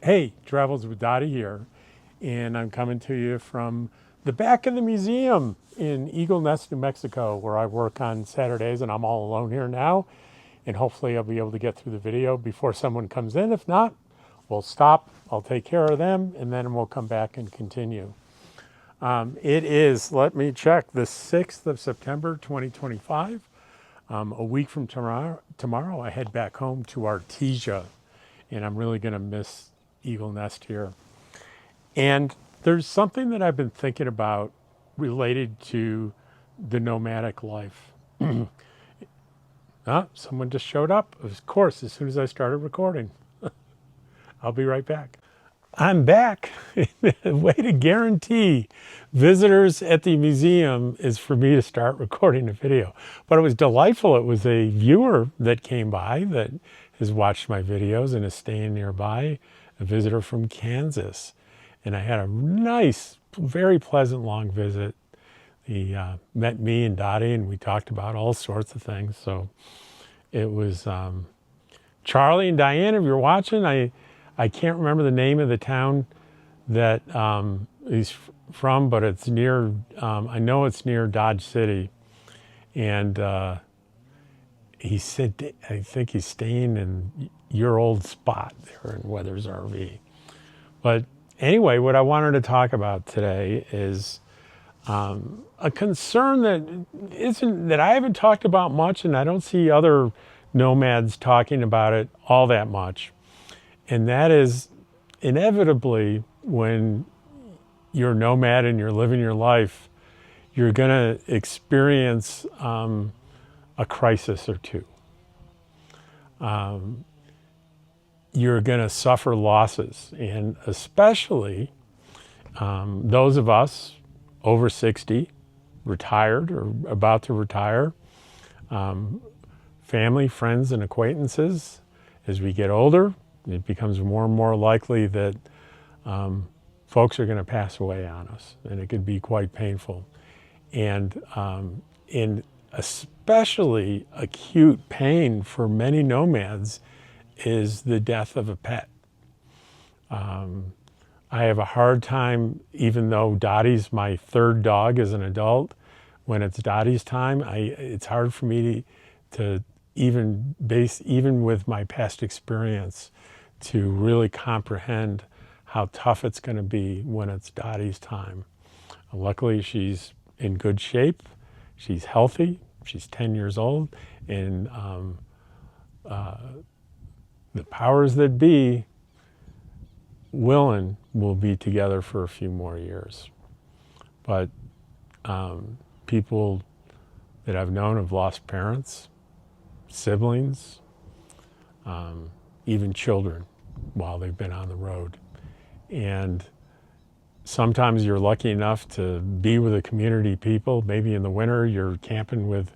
Hey, Travels with Dottie here, and I'm coming to you from the back of the museum in Eagle Nest, New Mexico, where I work on Saturdays, and I'm all alone here now, and hopefully I'll be able to get through the video before someone comes in. If not, we'll stop, I'll take care of them, and then we'll come back and continue. It is, let me check, the 6th of September, 2025. A week from tomorrow, I head back home to Artesia, and I'm really going to miss Eagle Nest here. And there's something that I've been thinking about related to the nomadic life. Someone just showed up, of course, as soon as I started recording. I'll be right back. I'm back. The way to guarantee visitors at the museum is for me to start recording a video. But it was delightful. It was a viewer that came by that has watched my videos and is staying nearby, a visitor from Kansas. And I had a nice, very pleasant long visit. He met me and Dottie, and we talked about all sorts of things. So it was Charlie and Diane, if you're watching, I can't remember the name of the town that he's from, but it's near, I know it's near Dodge City. And he said, I think he's staying in your old spot there in Weathers RV. But anyway, what I wanted to talk about today is a concern that I haven't talked about much, and I don't see other nomads talking about it all that much. And that is, inevitably, when you're a nomad and you're living your life, you're going to experience a crisis or two. You're going to suffer losses, and especially those of us over 60, retired or about to retire, family, friends, and acquaintances. As we get older, it becomes more and more likely that folks are going to pass away on us, and it could be quite painful. And in especially acute pain for many nomads is the death of a pet. I have a hard time, even though Dottie's my third dog as an adult, when it's Dottie's time, it's hard for me to even with my past experience, to really comprehend how tough it's going to be when it's Dottie's time. Luckily, she's in good shape. She's healthy. She's 10 years old. And the powers that be, will be together for a few more years. But people that I've known have lost parents, siblings, even children while they've been on the road. And sometimes you're lucky enough to be with a community of people. Maybe in the winter you're camping with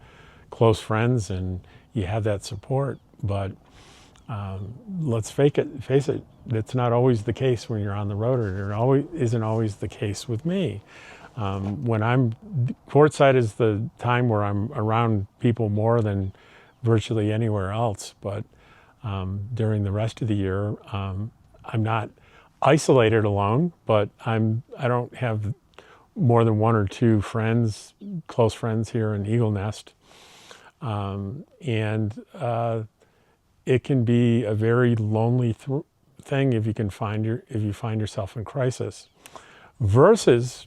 close friends and you have that support. But let's face it, that's not always the case when you're on the road, or it isn't always the case with me. When I'm courtside is the time where I'm around people more than virtually anywhere else. But during the rest of the year, I'm not isolated alone, but I don't have more than one or two friends, close friends here in Eagle Nest. It can be a very lonely thing if you find yourself in crisis. Versus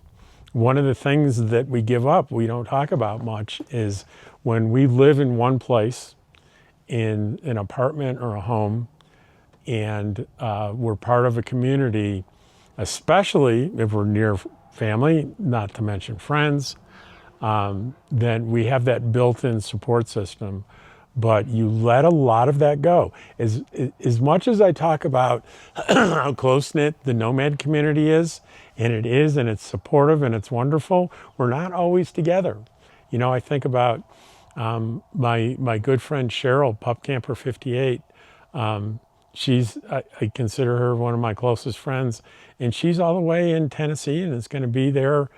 one of the things that we give up, we don't talk about much, is when we live in one place, in an apartment or a home, and we're part of a community, especially if we're near family, not to mention friends, then we have that built-in support system. But you let a lot of that go. As much as I talk about how close-knit the nomad community is, and it's supportive and it's wonderful, we're not always together. You know, I think about my good friend Cheryl, Pup Camper 58. I consider her one of my closest friends, and she's all the way in Tennessee and is going to be there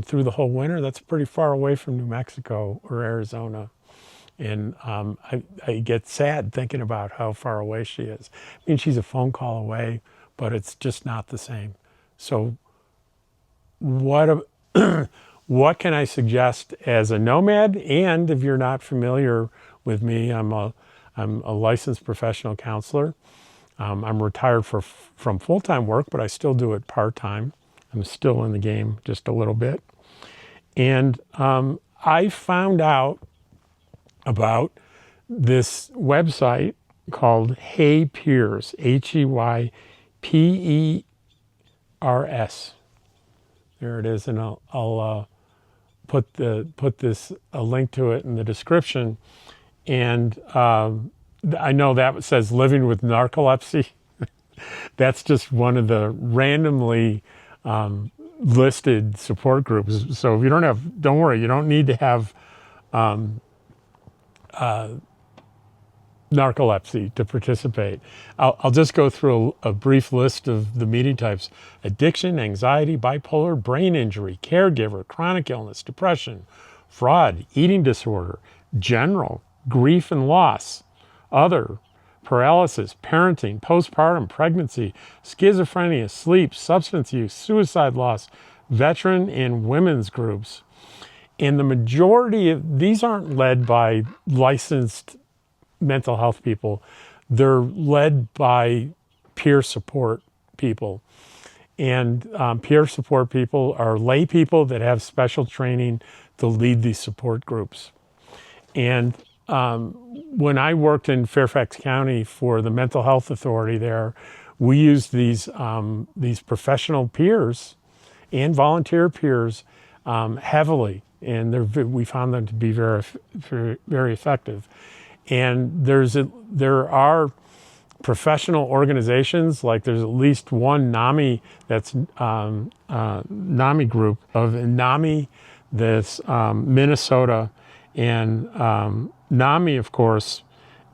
through the whole winter. That's pretty far away from New Mexico or Arizona. And I get sad thinking about how far away she is. I mean, she's a phone call away, but it's just not the same. So what what can I suggest as a nomad? And if you're not familiar with me, I'm a licensed professional counselor. I'm retired from full-time work, but I still do it part-time. I'm still in the game just a little bit. And I found out about this website called HeyPeers, HeyPeers. There it is, and I'll put a link to it in the description. And I know that says living with narcolepsy. That's just one of the randomly listed support groups. So if you don't worry, you don't need to have narcolepsy to participate. I'll just go through a brief list of the meeting types: addiction, anxiety, bipolar, brain injury, caregiver, chronic illness, depression, fraud, eating disorder, general, grief and loss, other, paralysis, parenting, postpartum, pregnancy, schizophrenia, sleep, substance use, suicide loss, veteran and women's groups. And the majority of these aren't led by licensed mental health people. They're led by peer support people. And peer support people are lay people that have special training to lead these support groups. And when I worked in Fairfax County for the mental health authority there, we used these professional peers and volunteer peers heavily, and we found them to be very, very effective. And there are professional organizations, like there's at least one NAMI, that's NAMI group of NAMI, that's Minnesota. And NAMI, of course,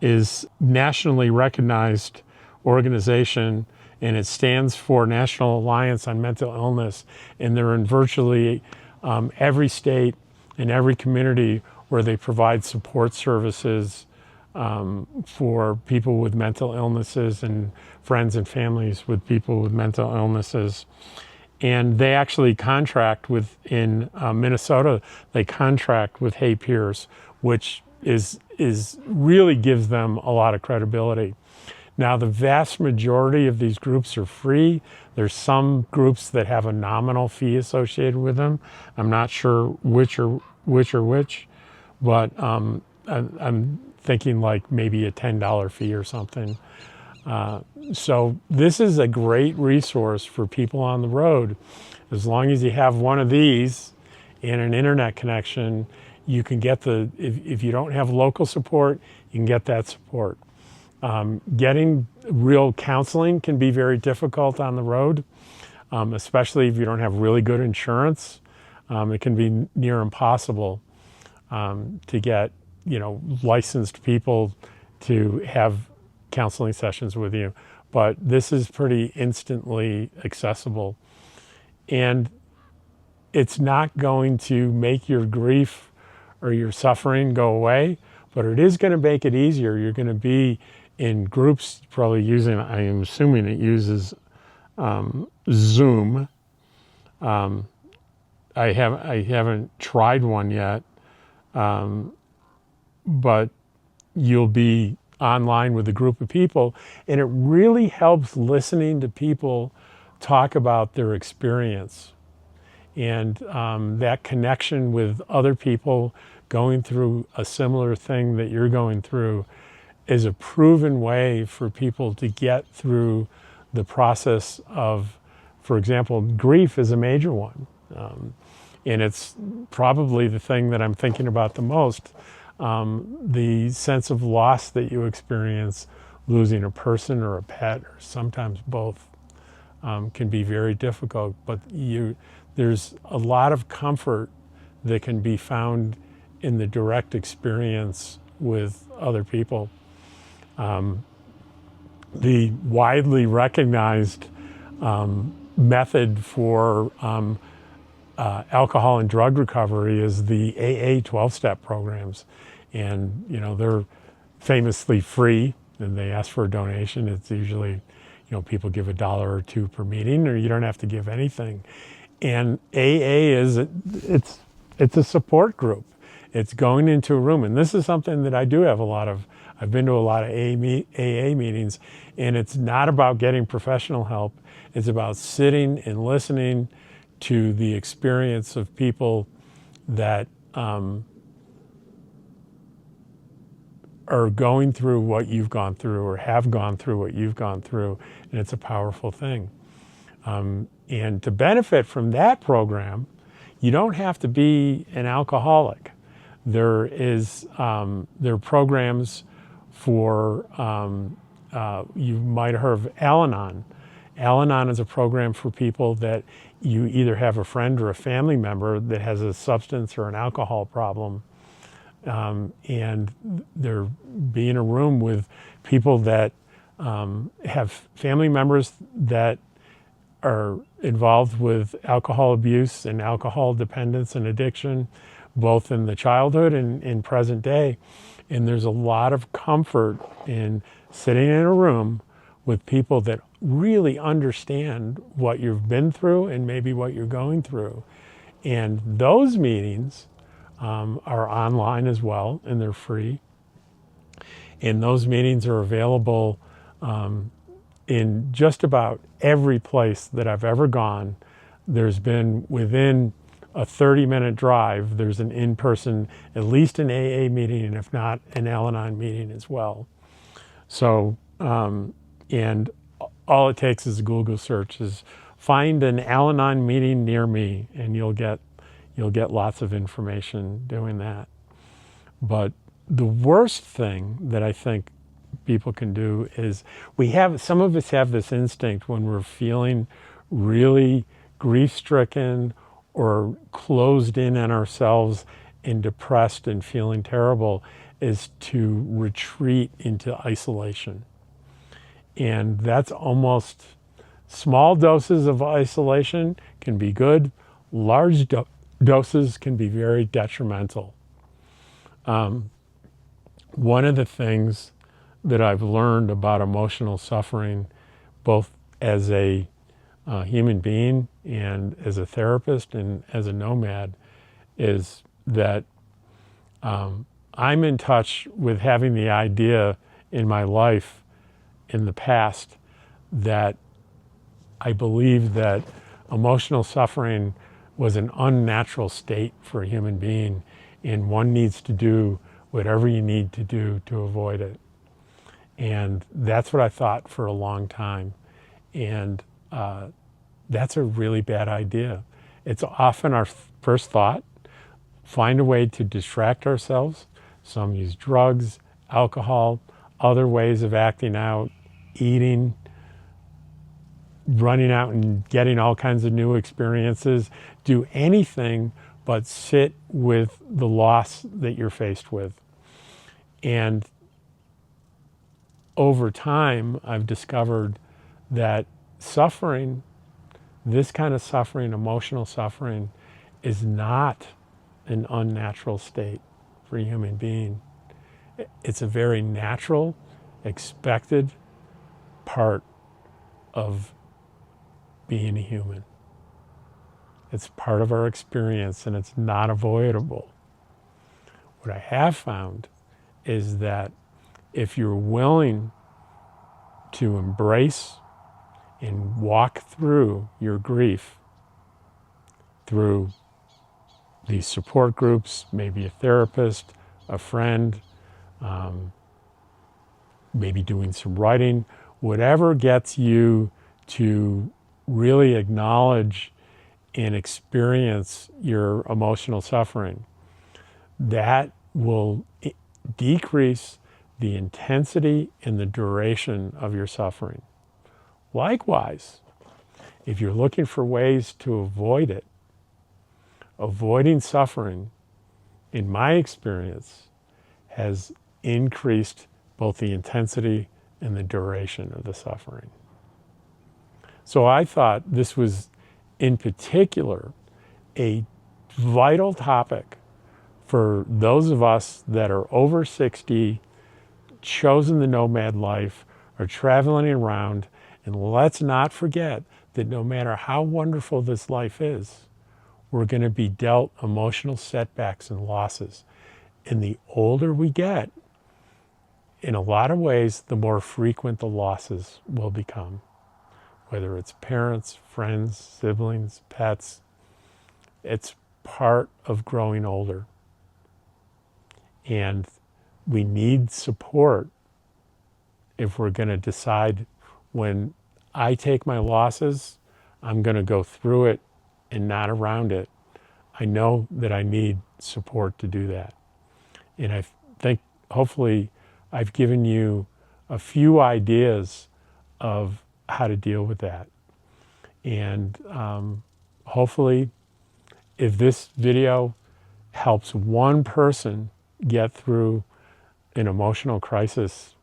is nationally recognized organization, and it stands for National Alliance on Mental Illness. And they're in virtually every state and every community where they provide support services for people with mental illnesses and friends and families with people with mental illnesses. And they actually contract with, in Minnesota, they contract with HeyPeers, which is really gives them a lot of credibility. Now, the vast majority of these groups are free. There's some groups that have a nominal fee associated with them. I'm not sure which, but I'm thinking like maybe a $10 fee or something. So this is a great resource for people on the road. As long as you have one of these and an internet connection, you can get if you don't have local support, you can get that support. Getting real counseling can be very difficult on the road, especially if you don't have really good insurance. It can be near impossible to get, licensed people to have counseling sessions with you. But this is pretty instantly accessible. And it's not going to make your grief or your suffering go away, but it is going to make it easier. You're going to be in groups probably using, I am assuming it uses Zoom. I haven't tried one yet, but you'll be online with a group of people, and it really helps listening to people talk about their experience. And that connection with other people going through a similar thing that you're going through is a proven way for people to get through the process of, for example, grief is a major one. And it's probably the thing that I'm thinking about the most. The sense of loss that you experience losing a person or a pet, or sometimes both, can be very difficult, but there's a lot of comfort that can be found in the direct experience with other people. The widely recognized method for alcohol and drug recovery is the AA 12-step programs. And, they're famously free, and they ask for a donation. It's usually, people give $1 or $2 per meeting, or you don't have to give anything. And AA it's a support group. It's going into a room, and this is something that I do have a lot of. I've been to a lot of AA meetings, and it's not about getting professional help. It's about sitting and listening to the experience of people that are going through what you've gone through or have gone through what you've gone through, and it's a powerful thing. And to benefit from that program, you don't have to be an alcoholic. There are programs for, you might have heard of Al-Anon. Al-Anon is a program for people that you either have a friend or a family member that has a substance or an alcohol problem, and they're be in a room with people that have family members that are involved with alcohol abuse and alcohol dependence and addiction, both in the childhood and in present day. And there's a lot of comfort in sitting in a room with people that really understand what you've been through and maybe what you're going through. And those meetings are online as well, and they're free. And those meetings are available in just about every place that I've ever gone. There's been within a 30-minute drive, there's an in-person, at least an AA meeting, and if not, an Al-Anon meeting as well. So, and all it takes is a Google search, is find an Al-Anon meeting near me, and you'll get lots of information doing that. But the worst thing that I think people can do is, some of us have this instinct when we're feeling really grief-stricken or closed in on ourselves and depressed and feeling terrible, is to retreat into isolation. And that's almost, small doses of isolation can be good, large doses can be very detrimental. One of the things that I've learned about emotional suffering, both as a human being and as a therapist and as a nomad, is that I'm in touch with having the idea in my life in the past that I believe that emotional suffering was an unnatural state for a human being, and one needs to do whatever you need to do to avoid it. And that's what I thought for a long time. And that's a really bad idea. It's often our first thought. Find a way to distract ourselves. Some use drugs, alcohol, other ways of acting out, eating, running out and getting all kinds of new experiences. Do anything but sit with the loss that you're faced with. And over time, I've discovered that suffering, this kind of suffering, emotional suffering, is not an unnatural state for a human being. It's a very natural, expected part of being a human. It's part of our experience, and it's not avoidable. What I have found is that if you're willing to embrace and walk through your grief through these support groups, maybe a therapist, a friend, maybe doing some writing, whatever gets you to really acknowledge and experience your emotional suffering, that will decrease the intensity and the duration of your suffering. Likewise, if you're looking for ways to avoid it, avoiding suffering, in my experience, has increased both the intensity and the duration of the suffering. So I thought this was, in particular, a vital topic for those of us that are over 60, chosen the nomad life, are traveling around, And let's not forget that no matter how wonderful this life is, we're going to be dealt emotional setbacks and losses. And the older we get, in a lot of ways, the more frequent the losses will become. Whether it's parents, friends, siblings, pets, it's part of growing older. And we need support if we're going to decide, when I take my losses, I'm going to go through it and not around it. I know that I need support to do that. And I think hopefully I've given you a few ideas of how to deal with that. And hopefully, if this video helps one person get through an emotional crisis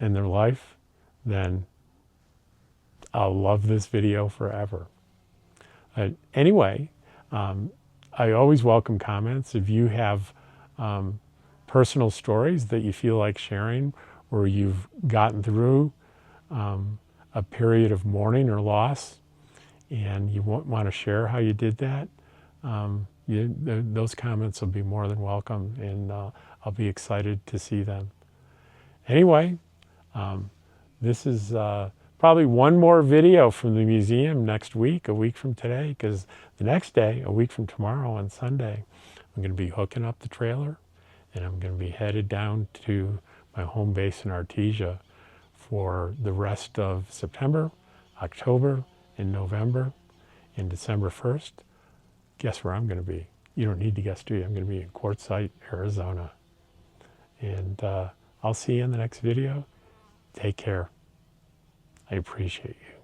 in their life, then I'll love this video forever. Anyway, I always welcome comments. If you have personal stories that you feel like sharing, or you've gotten through a period of mourning or loss, and you want to share how you did that, those comments will be more than welcome, and I'll be excited to see them. Anyway, this is probably one more video from the museum next week, a week from today, because the next day, a week from tomorrow on Sunday, I'm going to be hooking up the trailer, and I'm going to be headed down to my home base in Artesia for the rest of September, October, and November. And December 1st, guess where I'm going to be? You don't need to guess, do you? I'm going to be in Quartzsite, Arizona. And I'll see you in the next video. Take care. I appreciate you.